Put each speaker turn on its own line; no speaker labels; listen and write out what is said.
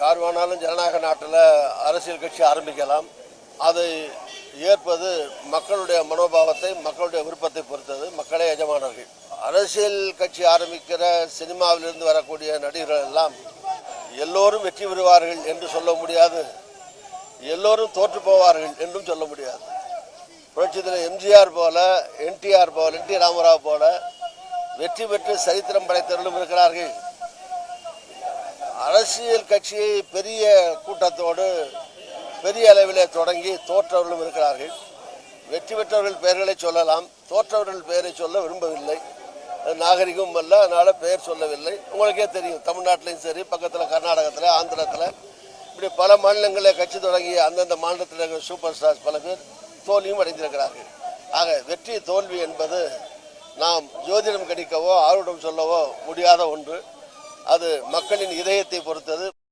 யார் வேணாலும் ஜனநாயக நாட்டில் அரசியல் கட்சி ஆரம்பிக்கலாம். அதை ஏற்பது மக்களுடைய மனோபாவத்தை, மக்களுடைய விருப்பத்தை பொறுத்தது. மக்களே எஜமானர்கள். அரசியல் கட்சி ஆரம்பிக்கிற சினிமாவிலிருந்து வரக்கூடிய நடிகர்கள் எல்லாம் எல்லோரும் வெற்றி பெறுவார்கள் என்று சொல்ல முடியாது, எல்லோரும் தோற்று போவார்கள் என்றும் சொல்ல முடியாது. புரட்சித்தலைவர் எம்ஜிஆர் போல, என்டிஆர் போல, என்டி ராமராவ் போல வெற்றி பெற்று சரித்திரம் படைத்தவர்களும் இருக்கிறார்கள். அரசியல் கட்சியை பெரிய கூட்டத்தோடு பெரிய அளவிலே தொடங்கி தோற்றவர்களும் இருக்கிறார்கள். வெற்றி பெற்றவர்கள் பெயர்களை சொல்லலாம், தோற்றவர்கள் பெயரை சொல்ல விரும்பவில்லை. நாகரிகம் அல்ல, அதனால் பெயர் சொல்லவில்லை. உங்களுக்கே தெரியும், தமிழ்நாட்டிலையும் சரி, பக்கத்தில் கர்நாடகத்தில், ஆந்திரத்தில், இப்படி பல மாநிலங்களில் கட்சி தொடங்கி அந்தந்த மாநிலத்தில் இருக்கிற சூப்பர் ஸ்டார்ஸ் பல பேர் தோல்வியும் அடைந்திருக்கிறார்கள். ஆக வெற்றி தோல்வி என்பது நாம் ஜோதிடம் கணிக்கவோ ஆர்வம் சொல்லவோ முடியாத ஒன்று. அது மக்களின் இதயத்தை பொறுத்தது.